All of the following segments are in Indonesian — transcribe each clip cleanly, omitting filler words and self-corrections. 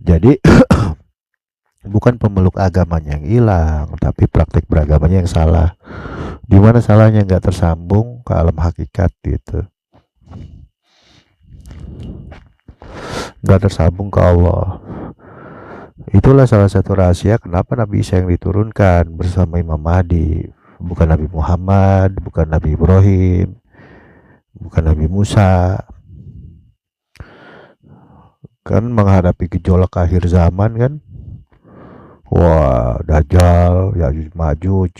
Jadi bukan pemeluk agamanya yang hilang, tapi praktik beragamanya yang salah. Di mana salahnya nggak tersambung ke alam hakikat gitu, nggak tersambung ke Allah. Itulah salah satu rahasia kenapa Nabi Isa yang diturunkan bersama Imam Mahdi, bukan Nabi Muhammad, bukan Nabi Ibrahim, bukan Nabi Musa. Kan menghadapi gejolak akhir zaman kan, wah Dajjal, Yajuj Majuj,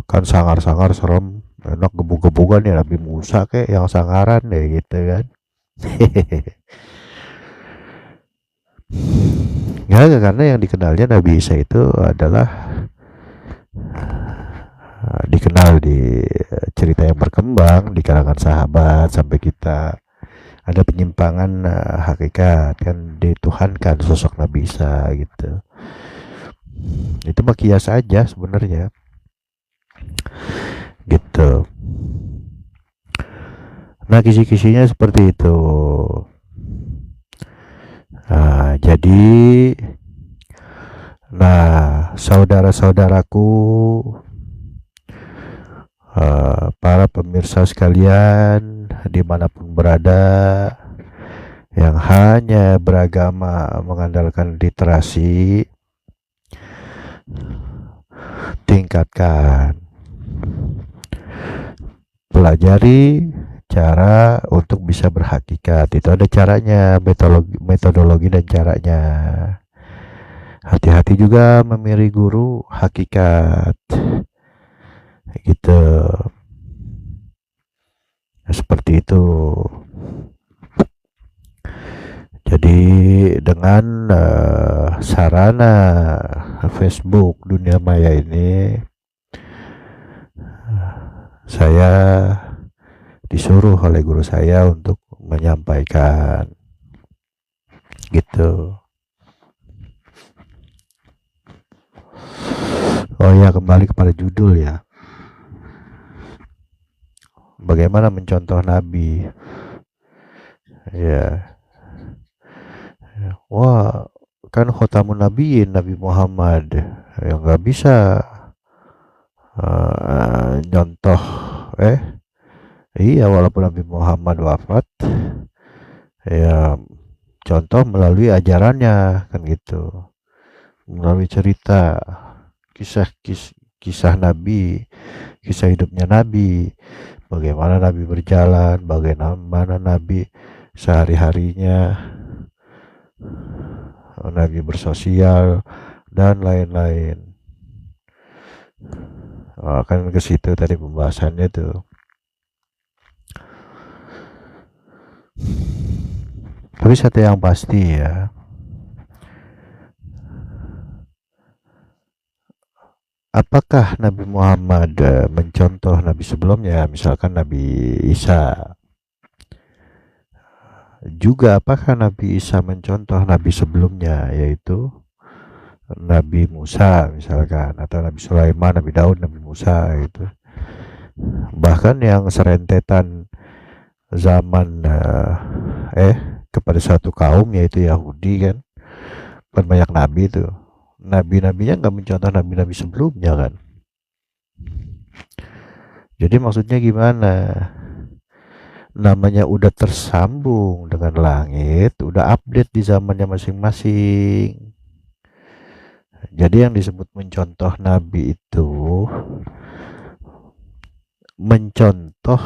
kan sangar-sangar serem, enak gebuk-gebukan ya Nabi Musa kayak yang sangaran deh gitu kan. Ya karena yang dikenalnya Nabi Isa itu adalah dikenal di cerita yang berkembang di kalangan sahabat sampai kita ada penyimpangan hakikat kan, dituhankan sosok Nabi Isa gitu. Itu mah kias aja sebenarnya gitu. Nah kisi-kisinya seperti itu. Jadi saudara-saudaraku, para pemirsa sekalian dimanapun berada, yang hanya beragama mengandalkan literasi, tingkatkan, pelajari cara untuk bisa berhakikat. Itu ada caranya, metodologi dan caranya. Hati-hati juga memilih guru hakikat gitu. Seperti itu. Jadi dengan sarana Facebook dunia maya ini, saya disuruh oleh guru saya untuk menyampaikan gitu. Oh ya, kembali kepada judul ya. Bagaimana mencontoh Nabi? Ya. Wah, kan khotamun nabiyin Nabi Muhammad yang nggak bisa nyontoh. Iya, walaupun Nabi Muhammad wafat, ya contoh melalui ajarannya kan gitu, melalui cerita, kisah Nabi, kisah hidupnya Nabi, bagaimana Nabi berjalan, bagaimana Nabi sehari-harinya, Nabi bersosial dan lain-lain. Kan ke situ tadi pembahasannya tuh. Tapi satu yang pasti ya, apakah Nabi Muhammad mencontoh Nabi sebelumnya, misalkan Nabi Isa? Juga apakah Nabi Isa mencontoh Nabi sebelumnya, yaitu Nabi Musa misalkan, atau Nabi Sulaiman, Nabi Daud, Nabi Musa gitu. Bahkan yang serentetan zaman kepada satu kaum yaitu Yahudi kan banyak nabi itu, nabi-nabinya nggak mencontoh nabi-nabi sebelumnya kan. Jadi maksudnya gimana, namanya udah tersambung dengan langit, udah update di zamannya masing-masing. Jadi yang disebut mencontoh nabi itu mencontoh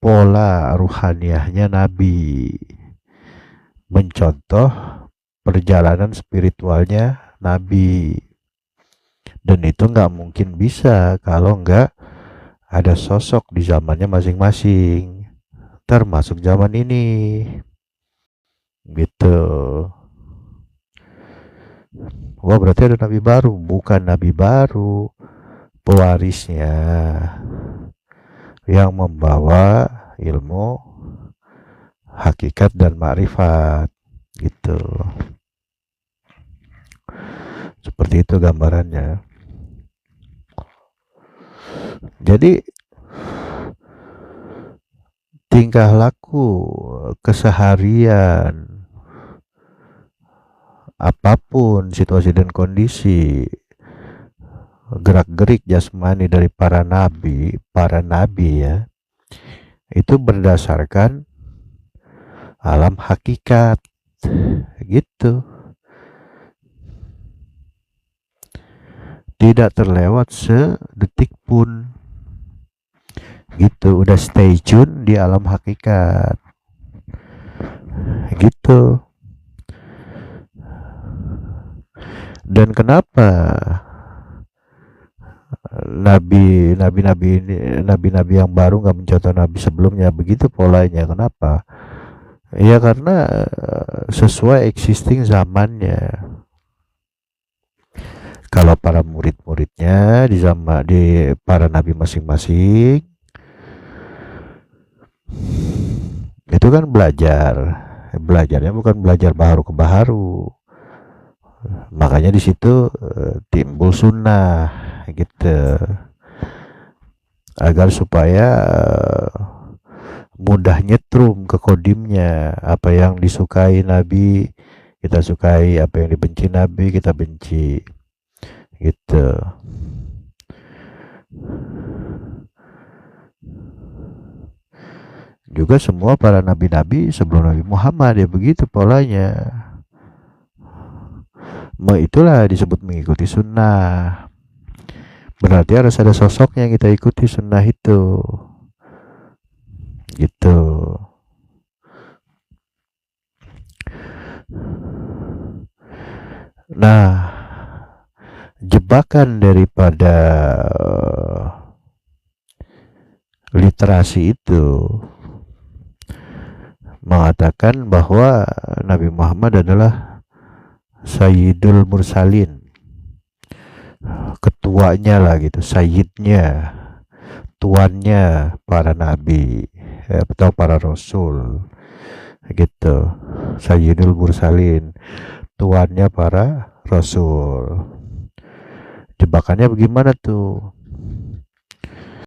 pola ruhaniahnya Nabi, mencontoh perjalanan spiritualnya Nabi, dan itu nggak mungkin bisa kalau nggak ada sosok di zamannya masing-masing, termasuk zaman ini gitu. Wah berarti ada nabi baru? Bukan nabi baru, pewarisnya yang membawa ilmu hakikat dan ma'rifat gitu. Seperti itu gambarannya. Jadi tingkah laku keseharian, apapun situasi dan kondisi, gerak-gerik jasmani dari para nabi ya, itu berdasarkan alam hakikat gitu, tidak terlewat sedetik pun gitu, udah stay tune di alam hakikat gitu. Dan kenapa nabi-nabi yang baru nggak mencontoh nabi sebelumnya begitu polanya? Kenapa? Ya karena sesuai existing zamannya. Kalau para murid-muridnya di para nabi masing-masing itu kan belajarnya bukan belajar baharu ke baharu, makanya di situ timbul sunnah gitu, agar supaya mudah nyetrum ke kodimnya, apa yang disukai nabi kita sukai, apa yang dibenci nabi kita benci gitu. Juga semua para nabi-nabi sebelum Nabi Muhammad ya begitu polanya. Itulah disebut mengikuti sunnah. Berarti harus ada sosoknya yang kita ikuti sunnah itu. Gitu. Nah, jebakan daripada literasi itu mengatakan bahwa Nabi Muhammad adalah Sayyidul Mursalin, ketuanya lah gitu, sayyidnya, tuannya para nabi atau para rasul gitu. Sayyidul Mursalin, tuannya para rasul. Jebakannya bagaimana tuh?